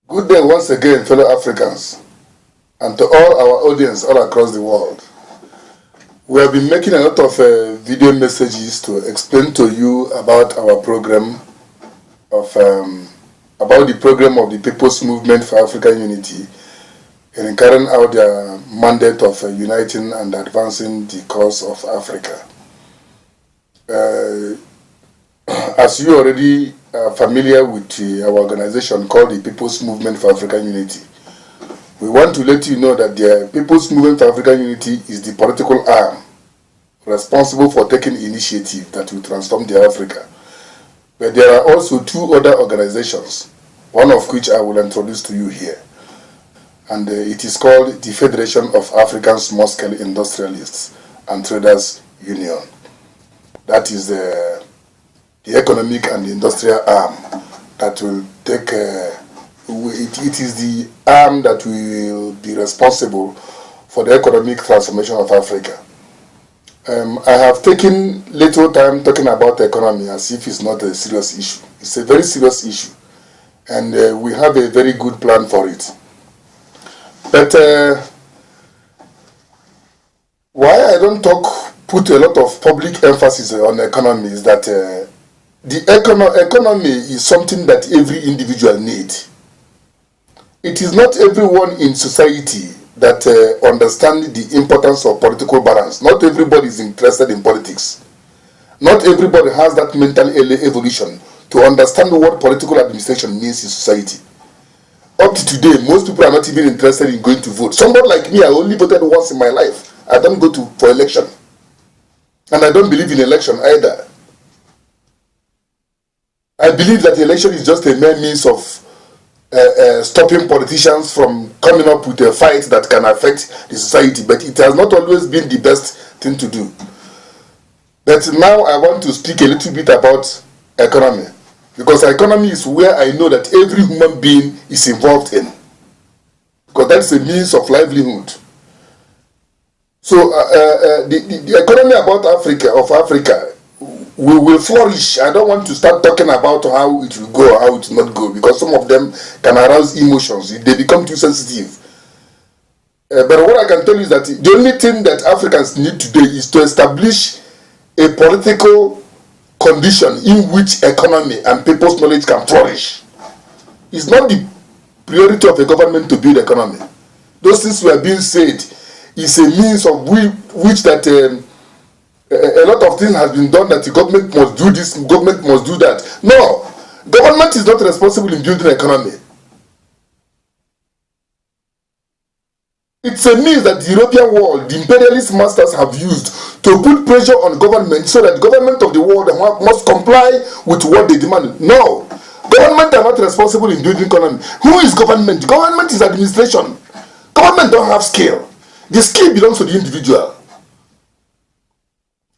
Good day once again, fellow Africans, and to all our audience all across the world. We have been making a lot of video messages to explain to you about our program about the program of the People's Movement for African Unity in carrying out their mandate of uniting and advancing the cause of Africa. As you already are familiar with our organization called the People's Movement for African Unity, we want to let you know that the People's Movement for African Unity is the political arm responsible for taking initiative that will transform the Africa. But there are also two other organizations, one of which I will introduce to you here. And it is called the Federation of African Small-Scale Industrialists and Traders Union. That is the economic and the industrial arm that will take, it is the arm that will be responsible for the economic transformation of Africa. I have taken little time talking about the economy as if it's not a serious issue. It's a very serious issue, and we have a very good plan for it. But why I don't put a lot of public emphasis on the economy is that the economy is something that every individual needs. It is not everyone in society that understands the importance of political balance. Not everybody is interested in politics. Not everybody has that mental evolution to understand what political administration means in society. Up to today, most people are not even interested in going to vote. Somebody like me, I only voted once in my life. I don't go for election. And I don't believe in election either. I believe that the election is just a mere means of stopping politicians from coming up with a fight that can affect the society, but it has not always been the best thing to do. But now I want to speak a little bit about economy, because economy is where I know that every human being is involved in, because that's a means of livelihood. So the economy about Africa, we will flourish. I don't want to start talking about how it will go or how it will not go, because some of them can arouse emotions. They become too sensitive. But what I can tell you is that the only thing that Africans need today is to establish a political condition in which economy and people's knowledge can flourish. It's not the priority of the government to build economy. Those things were being said is a means of which that a lot of things has been done, that the government must do this, government must do that. No, government is not responsible in building economy. It's a means that the European world, the imperialist masters have used to put pressure on government so that government of the world must comply with what they demand. No, government are not responsible in building economy. Who is government? Government is administration. Government don't have skill. The skill belongs to the individual.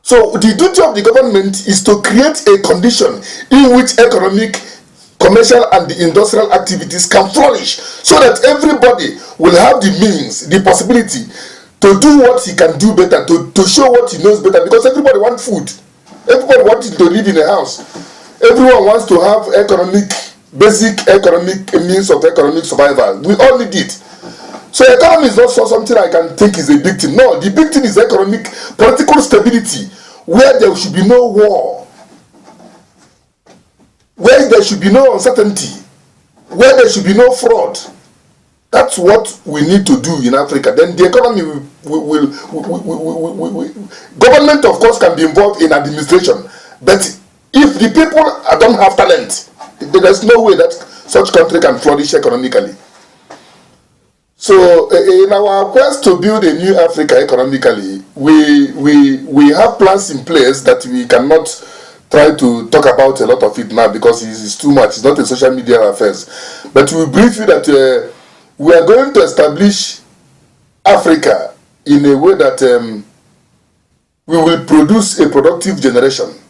So the duty of the government is to create a condition in which economic, commercial and the industrial activities can flourish, so that everybody will have the means, the possibility to do what he can do better, to show what he knows better, because everybody wants food. Everybody wants to live in a house. Everyone wants to have basic economic means of economic survival. We all need it. So economy is not something I can think is a big thing. No, the big thing is economic, political stability, where there should be no war, where there should be no uncertainty, where there should be no fraud. That's what we need to do in Africa. Then the economy will government, of course, can be involved in administration, but if the people don't have talent, there's no way that such country can flourish economically. So in our quest to build a new Africa economically, we have plans in place that we cannot try to talk about a lot of it now, because it's too much. It's not a social media affairs. But we brief you that we are going to establish Africa in a way that we will produce a productive generation.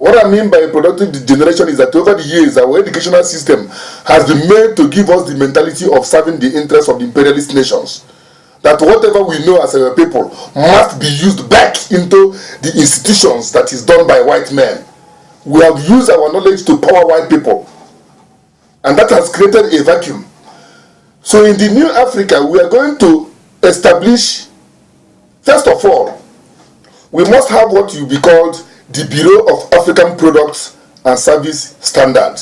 What I mean by a productive generation is that over the years, our educational system has been made to give us the mentality of serving the interests of the imperialist nations. That whatever we know as our people must be used back into the institutions that is done by white men. We have used our knowledge to power white people. And that has created a vacuum. So in the new Africa, we are going to establish, first of all, we must have what will be called the Bureau of African Products and Service Standard.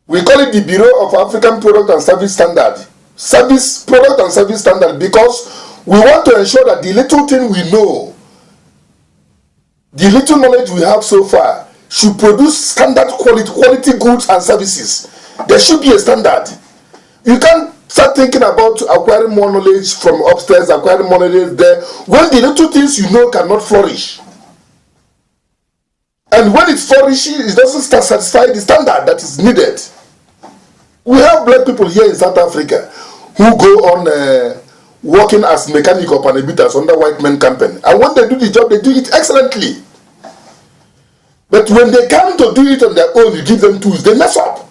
We call it the Bureau of African Product and Service Standard. Product and Service Standard, because we want to ensure that the little thing we know, the little knowledge we have so far, should produce standard quality goods and services. There should be a standard. You can't start thinking about acquiring more knowledge from upstairs, acquiring more knowledge there, when the little things you know cannot flourish. And when it flourishes, it doesn't satisfy the standard that is needed. We have black people here in South Africa who go on working as mechanic or panabitas under white men company. And when they do the job, they do it excellently. But when they come to do it on their own, you give them tools, they mess up.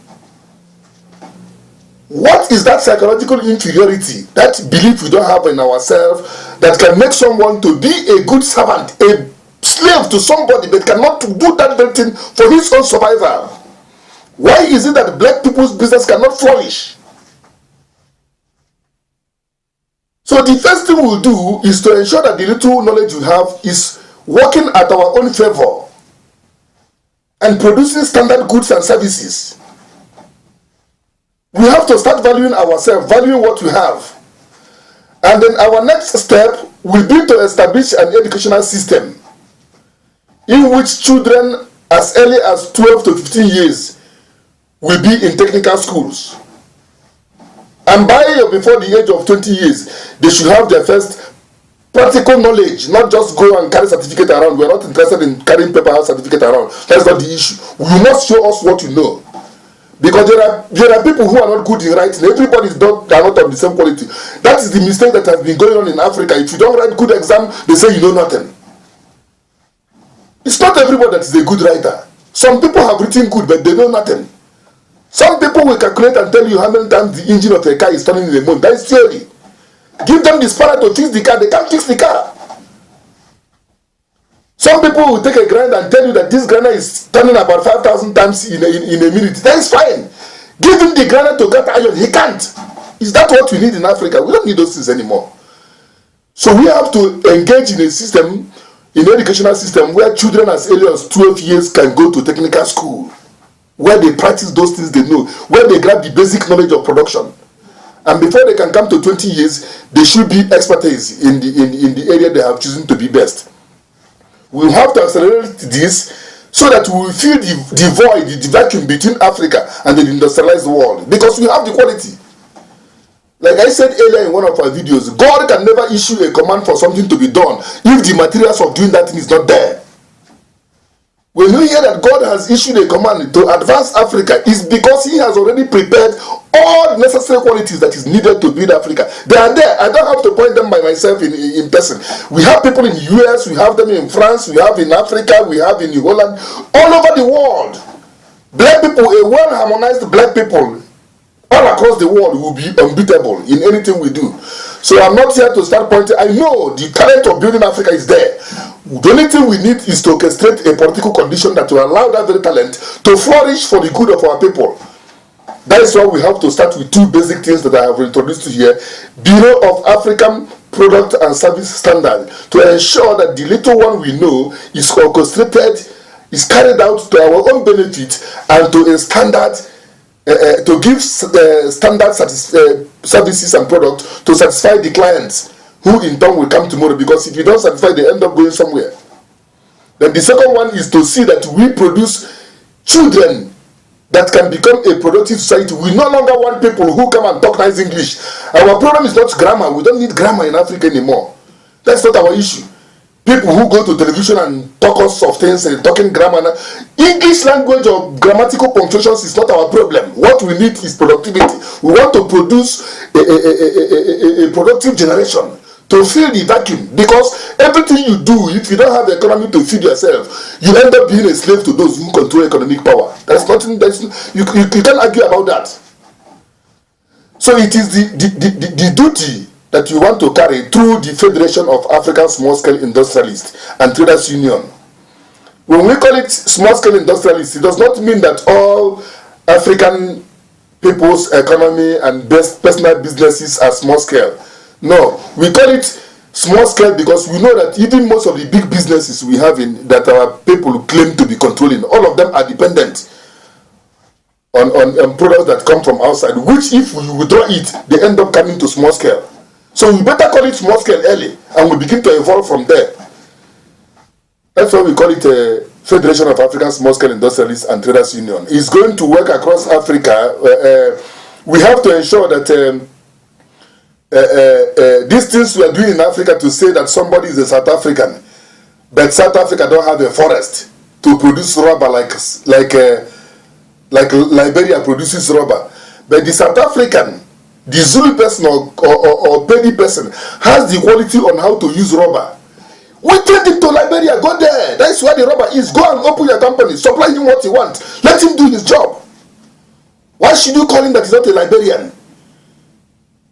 What is that psychological inferiority, that belief we don't have in ourselves, that can make someone to be a good servant, a slave to somebody, but cannot do that very thing for his own survival? Why is it that black people's business cannot flourish? So the first thing we'll do is to ensure that the little knowledge we have is working at our own favor and producing standard goods and services. We have to start valuing ourselves, valuing what we have. And then our next step will be to establish an educational system in which children as early as 12 to 15 years will be in technical schools. And by or before the age of 20 years, they should have their first practical knowledge, not just go and carry certificate around. We are not interested in carrying paper certificate around. That's not the issue. You must show us what you know. Because there are people who are not good in writing. Everybody are not of the same quality. That is the mistake that has been going on in Africa. If you don't write good exam, they say you know nothing. It's not everybody that is a good writer. Some people have written good, but they know nothing. Some people will calculate and tell you how many times the engine of a car is turning in a month. That is theory. Give them the spanner to fix the car, they can't fix the car. Some people will take a grinder and tell you that this grinder is turning about 5,000 times in a minute. That is fine. Give him the grinder to cut iron. He can't. Is that what we need in Africa? We don't need those things anymore. So we have to engage in a system, in an educational system, where children as early as 12 years can go to technical school, where they practice those things they know, where they grab the basic knowledge of production. And before they can come to 20 years, they should be expertise in the area they have chosen to be best. We have to accelerate this so that we will fill the void, the vacuum between Africa and the industrialized world, because we have the quality. Like I said earlier in one of our videos, God can never issue a command for something to be done if the materials of doing that thing is not there. When you hear that God has issued a command to advance Africa, it's because He has already prepared all the necessary qualities that is needed to build Africa. They are there. I don't have to point them by myself in person. We have people in the US, we have them in France, we have in Africa, we have in Holland, all over the world. Black people, a well-harmonized black people all across the world will be unbeatable in anything we do. So I'm not here to start pointing. I know the talent of building Africa is there. The only thing we need is to orchestrate a political condition that will allow that very talent to flourish for the good of our people. That is why we have to start with two basic things that I have introduced to here. Bureau of African Product and Service Standard, to ensure that the little one we know is orchestrated, is carried out to our own benefit, and to a standard, to give standard services and products to satisfy the clients, who in turn will come tomorrow, because if you don't satisfy, they end up going somewhere. Then the second one is to see that we produce children that can become a productive society. We no longer want people who come and talk nice English. Our problem is not grammar. We don't need grammar in Africa anymore. That's not our issue. People who go to television and talk us of things and talking grammar. English language or grammatical punctuations is not our problem. What we need is productivity. We want to produce a productive generation to fill the vacuum, because everything you do, if you don't have the economy to feed yourself, you end up being a slave to those who control economic power. There's nothing. You can't argue about that. So it is the duty that you want to carry through the Federation of African Small-Scale Industrialists and Traders Union. When we call it small-scale industrialists, it does not mean that all African people's economy and personal businesses at small scale. No, we call it small scale because we know that even most of the big businesses we have in that our people claim to be controlling, all of them are dependent on products that come from outside, which if we withdraw it, they end up coming to small scale. So we better call it small scale early, and we begin to evolve from there. That's why we call it a Federation of African Small Scale Industrialists and Traders Union. It's going to work across Africa. We have to ensure that these things we are doing in Africa to say that somebody is a South African, but South Africa don't have a forest to produce rubber like Liberia produces rubber. But the South African, the Zulu person or Pedi person has the quality on how to use rubber. We take him to Liberia, go there. That's where the rubber is. Go and open your company, supply him what he wants. Let him do his job. Why should you call him that he's not a Liberian?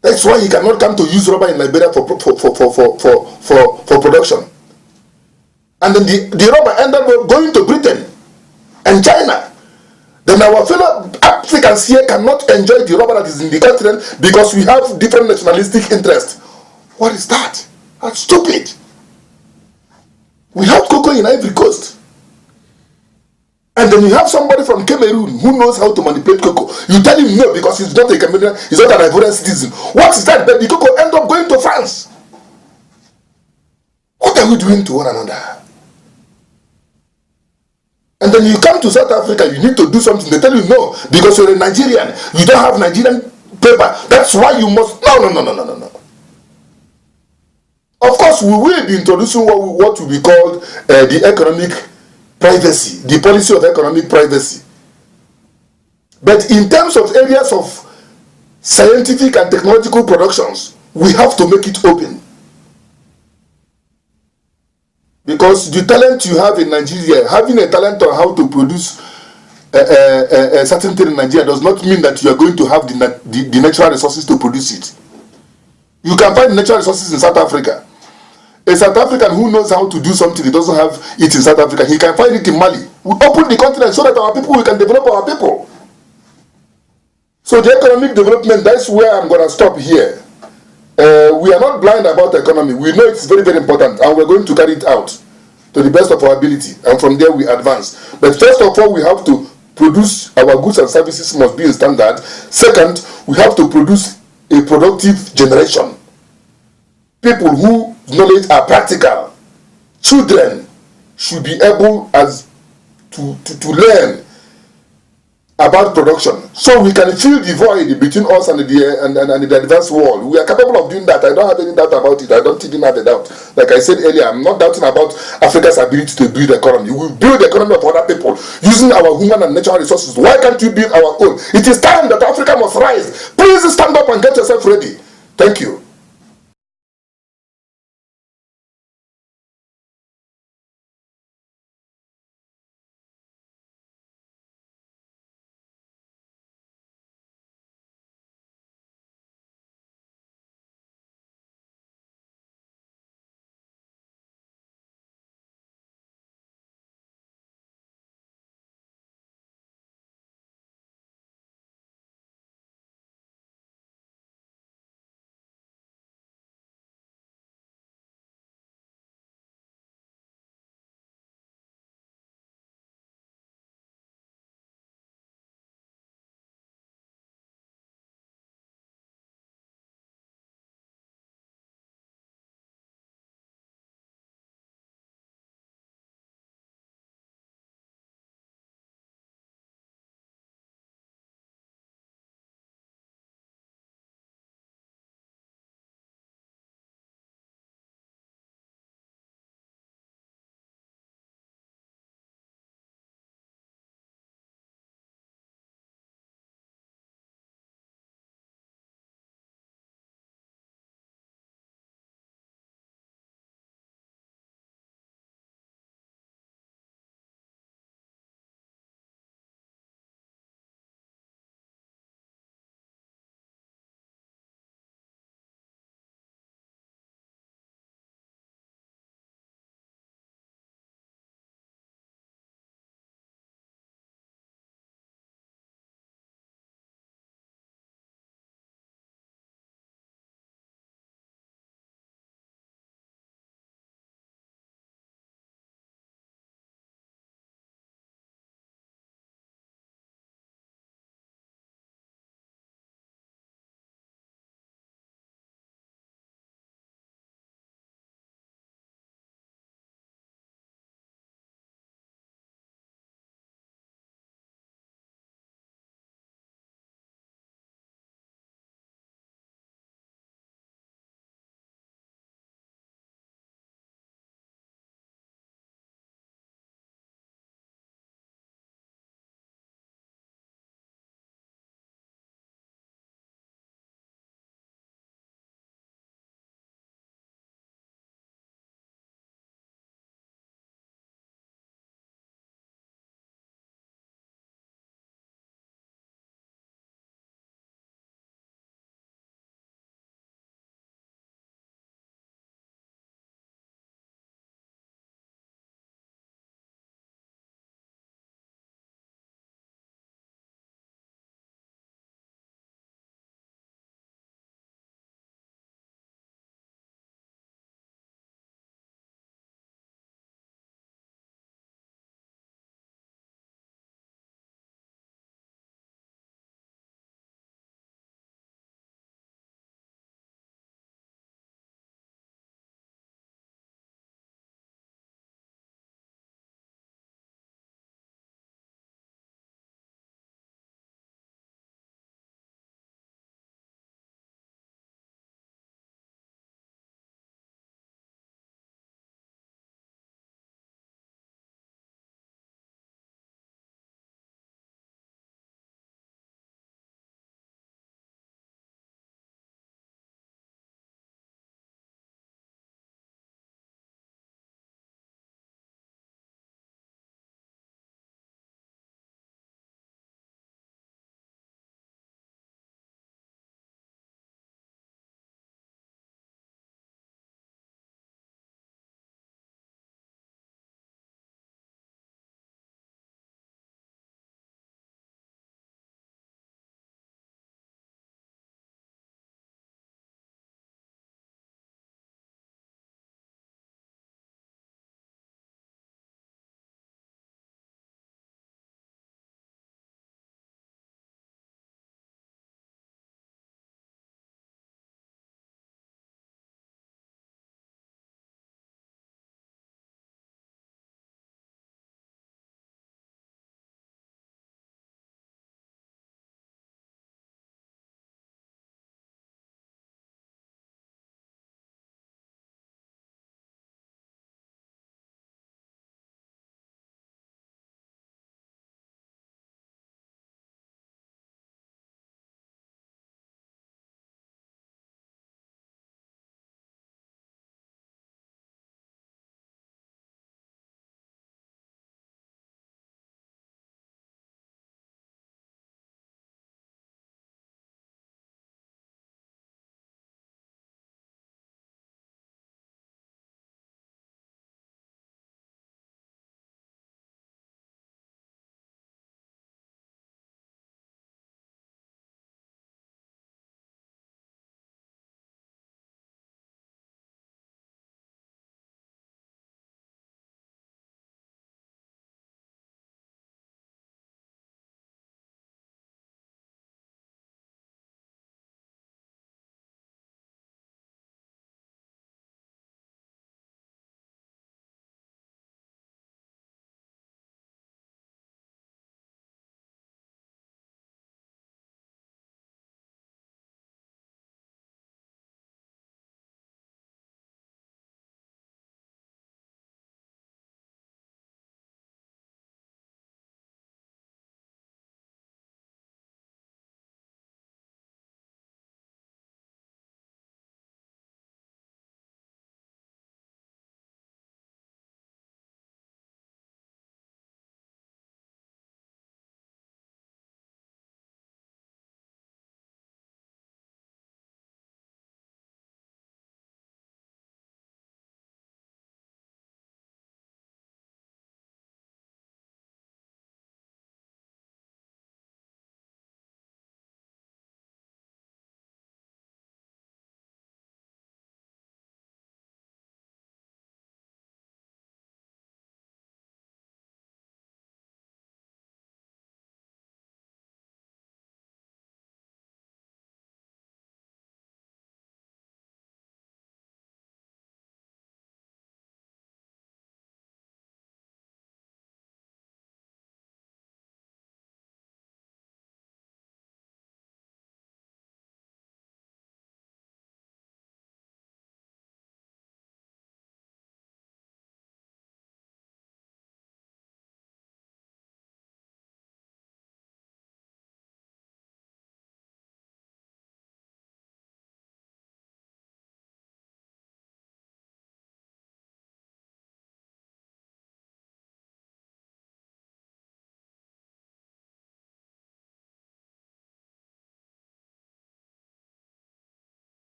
That's why he cannot come to use rubber in Liberia for production. And then the rubber ended up going to Britain and China. Then our fellow Africans here cannot enjoy the rubber that is in the continent because we have different nationalistic interests. What is that? That's stupid. We have cocoa in Ivory Coast. And then you have somebody from Cameroon who knows how to manipulate cocoa. You tell him no because he's not a Cameroonian, he's not an Ivorian citizen. What is that? But the cocoa end up going to France. What are we doing to one another? And then you come to South Africa, you need to do something. They tell you no because you're a Nigerian. You don't have Nigerian paper. That's why you must. No. Of course, we will be introducing what will be called the economic privacy, the policy of economic privacy. But in terms of areas of scientific and technological productions, we have to make it open. Because the talent you have in Nigeria, having a talent on how to produce a certain thing in Nigeria does not mean that you are going to have the natural resources to produce it. You can find natural resources in South Africa. A South African who knows how to do something, he doesn't have it in South Africa, he can find it in Mali. We open the continent so that our people, we can develop our people. So the economic development, that's where I'm going to stop here. We are not blind about the economy. We know it's very, very important, and we're going to carry it out to the best of our ability. And from there, we advance. But first of all, we have to produce our goods and services must be in standard. Second, we have to produce a productive generation. People whose knowledge are practical. Children should be able to learn about production, so we can fill the void between us and the advanced world. We are capable of doing that. I don't have any doubt about it. I don't even have a doubt. Like I said earlier, I'm not doubting about Africa's ability to build the economy. We build the economy of other people using our human and natural resources. Why can't we build our own? It is time that Africa must rise. Please stand up and get yourself ready. Thank you.